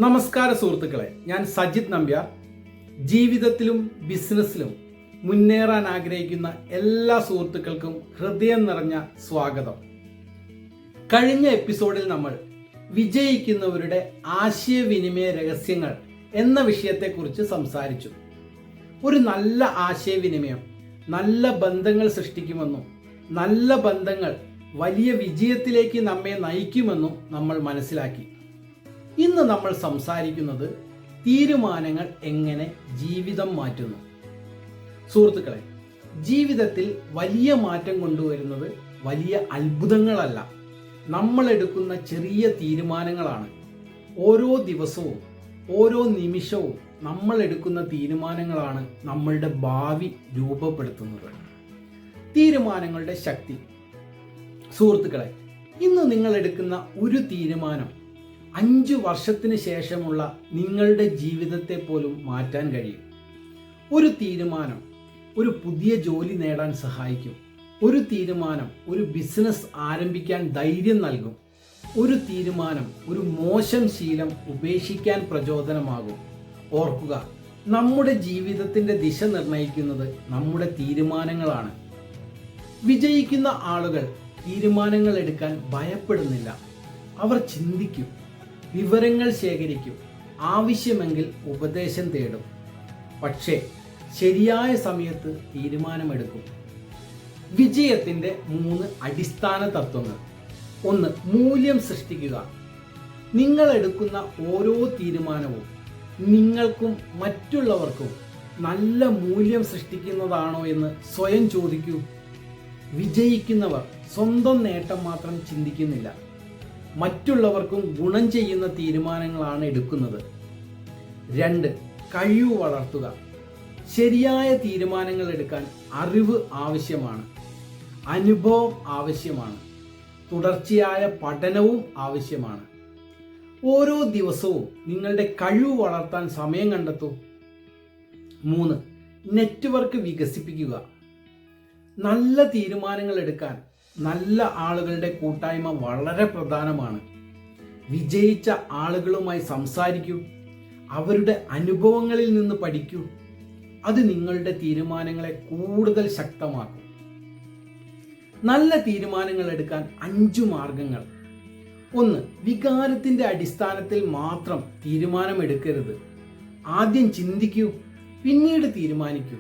നമസ്കാര സുഹൃത്തുക്കളെ, ഞാൻ സജിത് നമ്പ്യാർ. ജീവിതത്തിലും ബിസിനസ്സിലും മുന്നേറാൻ ആഗ്രഹിക്കുന്ന എല്ലാ സുഹൃത്തുക്കൾക്കും ഹൃദയം നിറഞ്ഞ സ്വാഗതം. കഴിഞ്ഞ എപ്പിസോഡിൽ നമ്മൾ വിജയിക്കുന്നവരുടെ ആശയവിനിമയ രഹസ്യങ്ങൾ എന്ന വിഷയത്തെക്കുറിച്ച് സംസാരിച്ചു. ഒരു നല്ല ആശയവിനിമയം നല്ല ബന്ധങ്ങൾ സൃഷ്ടിക്കുമെന്നും നല്ല ബന്ധങ്ങൾ വലിയ വിജയത്തിലേക്ക് നമ്മെ നയിക്കുമെന്നും നമ്മൾ മനസ്സിലാക്കി. ഇന്ന് നമ്മൾ സംസാരിക്കുന്നത് തീരുമാനങ്ങൾ എങ്ങനെ ജീവിതം മാറ്റുന്നു. സുഹൃത്തുക്കളെ, ജീവിതത്തിൽ വലിയ മാറ്റം കൊണ്ടുവരുന്നത് വലിയ അത്ഭുതങ്ങളല്ല, നമ്മൾ എടുക്കുന്ന ചെറിയ തീരുമാനങ്ങളാണ്. ഓരോ ദിവസവും ഓരോ നിമിഷവും നമ്മൾ എടുക്കുന്ന തീരുമാനങ്ങളാണ് നമ്മളുടെ ഭാവി രൂപപ്പെടുത്തുന്നത്. തീരുമാനങ്ങളുടെ ശക്തി. സുഹൃത്തുക്കളെ, ഇന്ന് നിങ്ങൾ എടുക്കുന്ന ഒരു തീരുമാനം 5 വർഷത്തിന് ശേഷമുള്ള നിങ്ങളുടെ ജീവിതത്തെ പോലും മാറ്റാൻ കഴിയും. ഒരു തീരുമാനം ഒരു പുതിയ ജോലി നേടാൻ സഹായിക്കും. ഒരു തീരുമാനം ഒരു ബിസിനസ് ആരംഭിക്കാൻ ധൈര്യം നൽകും. ഒരു തീരുമാനം ഒരു മോശം ശീലം ഉപേക്ഷിക്കാൻ പ്രചോദനമാകും. ഓർക്കുക, നമ്മുടെ ജീവിതത്തിന്റെ ദിശ നിർണ്ണയിക്കുന്നത് നമ്മുടെ തീരുമാനങ്ങളാണ്. വിജയിക്കുന്ന ആളുകൾ തീരുമാനങ്ങൾ എടുക്കാൻ ഭയപ്പെടുന്നില്ല. അവർ ചിന്തിക്കും, വിവരങ്ങൾ ശേഖരിക്കും, ആവശ്യമെങ്കിൽ ഉപദേശം തേടും. പക്ഷേ ശരിയായ സമയത്ത് തീരുമാനമെടുക്കും. വിജയത്തിന്റെ 3 അടിസ്ഥാന തത്വങ്ങൾ. 1. മൂല്യം സൃഷ്ടിക്കുക. നിങ്ങൾ എടുക്കുന്ന ഓരോ തീരുമാനവും നിങ്ങൾക്കും മറ്റുള്ളവർക്കും നല്ല മൂല്യം സൃഷ്ടിക്കുന്നതാണോ എന്ന് സ്വയം ചോദിക്കൂ. വിജയിക്കുന്നവർ സ്വന്തം നേട്ടം മാത്രം ചിന്തിക്കുന്നില്ല, മറ്റുള്ളവർക്കും ഗുണം ചെയ്യുന്ന തീരുമാനങ്ങളാണ് എടുക്കുന്നത്. 2. കഴിവ് വളർത്തുക. ശരിയായ തീരുമാനങ്ങൾ എടുക്കാൻ അറിവ് ആവശ്യമാണ്, അനുഭവം ആവശ്യമാണ്, തുടർച്ചയായ പഠനവും ആവശ്യമാണ്. ഓരോ ദിവസവും നിങ്ങളുടെ കഴിവ് വളർത്താൻ സമയം കണ്ടെത്തൂ. 3. നെറ്റ്വർക്ക് വികസിപ്പിക്കുക. നല്ല തീരുമാനങ്ങൾ എടുക്കാൻ നല്ല ആളുകളുടെ കൂട്ടായ്മ വളരെ പ്രധാനമാണ്. വിജയിച്ച ആളുകളുമായി സംസാരിക്കൂ, അവരുടെ അനുഭവങ്ങളിൽ നിന്ന് പഠിക്കൂ. അത് നിങ്ങളുടെ തീരുമാനങ്ങളെ കൂടുതൽ ശക്തമാക്കും. നല്ല തീരുമാനങ്ങൾ എടുക്കാൻ 5 മാർഗങ്ങൾ. 1. വികാരത്തിന്റെ അടിസ്ഥാനത്തിൽ മാത്രം തീരുമാനമെടുക്കരുത്. ആദ്യം ചിന്തിക്കൂ, പിന്നീട് തീരുമാനിക്കൂ.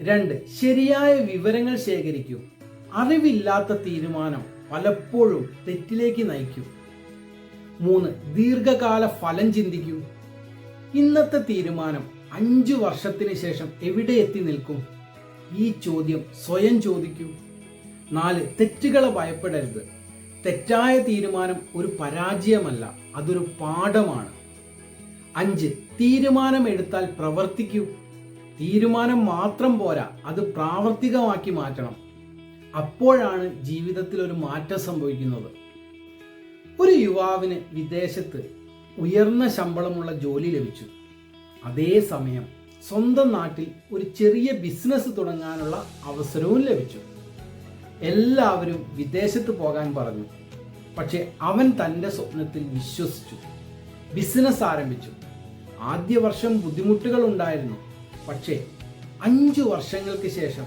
2. ശരിയായ വിവരങ്ങൾ ശേഖരിക്കൂ. അറിവില്ലാത്ത തീരുമാനം പലപ്പോഴും തെറ്റിലേക്ക് നയിക്കും. 3. ദീർഘകാല ഫലം ചിന്തിക്കൂ. ഇന്നത്തെ തീരുമാനം 5 വർഷത്തിന് ശേഷം എവിടെ എത്തി നിൽക്കും? ഈ ചോദ്യം സ്വയം ചോദിക്കൂ. 4. തെറ്റുകളെ ഭയപ്പെടരുത്. തെറ്റായ തീരുമാനം ഒരു പരാജയമല്ല, അതൊരു പാഠമാണ്. 5. തീരുമാനം എടുത്താൽ പ്രവർത്തിക്കൂ. തീരുമാനം മാത്രം പോരാ, അത് പ്രാവർത്തികമാക്കി മാറ്റണം. അപ്പോഴാണ് ജീവിതത്തിൽ ഒരു മാറ്റം സംഭവിക്കുന്നത്. ഒരു യുവാവിന് വിദേശത്ത് ഉയർന്ന ശമ്പളമുള്ള ജോലി ലഭിച്ചു. അതേസമയം സ്വന്തം നാട്ടിൽ ഒരു ചെറിയ ബിസിനസ് തുടങ്ങാനുള്ള അവസരവും ലഭിച്ചു. എല്ലാവരും വിദേശത്ത് പോകാൻ പറഞ്ഞു. പക്ഷെ അവൻ തൻ്റെ സ്വപ്നത്തിൽ വിശ്വസിച്ചു, ബിസിനസ് ആരംഭിച്ചു. ആദ്യ വർഷം ബുദ്ധിമുട്ടുകൾ ഉണ്ടായിരുന്നു. പക്ഷേ 5 വർഷങ്ങൾക്ക് ശേഷം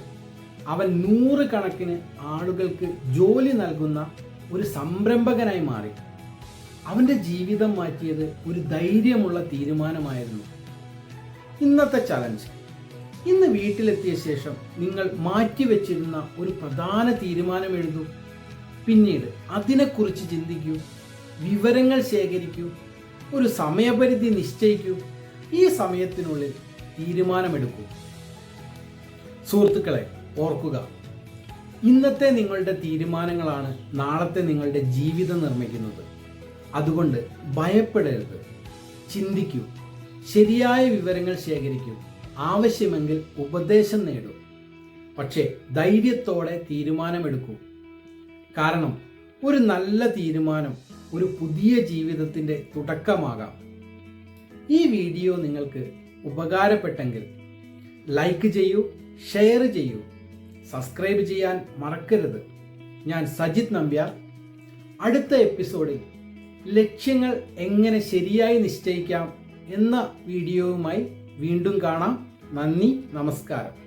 അവൻ 100 കണക്കിന് ആളുകൾക്ക് ജോലി നൽകുന്ന ഒരു സംരംഭകനായി മാറി. അവൻ്റെ ജീവിതം മാറ്റിയത് ഒരു ധൈര്യമുള്ള തീരുമാനമായിരുന്നു. ഇന്നത്തെ ചലഞ്ച്. ഇന്ന് വീട്ടിലെത്തിയ ശേഷം നിങ്ങൾ മാറ്റിവെച്ചിരുന്ന ഒരു പ്രധാന തീരുമാനം എഴുതൂ. പിന്നീട് അതിനെക്കുറിച്ച് ചിന്തിക്കൂ, വിവരങ്ങൾ ശേഖരിക്കൂ, ഒരു സമയപരിധി നിശ്ചയിക്കൂ. ഈ സമയത്തിനുള്ളിൽ തീരുമാനമെടുക്കൂ. സുഹൃത്തുക്കളെ, ഓർക്കുക, ഇന്നത്തെ നിങ്ങളുടെ തീരുമാനങ്ങളാണ് നാളത്തെ നിങ്ങളുടെ ജീവിതം നിർമ്മിക്കുന്നത്. അതുകൊണ്ട് ഭയപ്പെടരുത്. ചിന്തിക്കൂ, ശരിയായ വിവരങ്ങൾ ശേഖരിക്കൂ, ആവശ്യമെങ്കിൽ ഉപദേശം നേടൂ. പക്ഷേ ധൈര്യത്തോടെ തീരുമാനമെടുക്കൂ. കാരണം ഒരു നല്ല തീരുമാനം ഒരു പുതിയ ജീവിതത്തിൻ്റെ തുടക്കമാകാം. ഈ വീഡിയോ നിങ്ങൾക്ക് ഉപകാരപ്പെട്ടെങ്കിൽ ലൈക്ക് ചെയ്യൂ, ഷെയർ ചെയ്യൂ, സബ്സ്ക്രൈബ് ചെയ്യാൻ മറക്കരുത്. ഞാൻ സജിത് നമ്പ്യാർ. അടുത്ത എപ്പിസോഡിൽ ലക്ഷ്യങ്ങൾ എങ്ങനെ ശരിയായി നിശ്ചയിക്കാം എന്ന വീഡിയോവുമായി വീണ്ടും കാണാം. നന്ദി, നമസ്കാരം.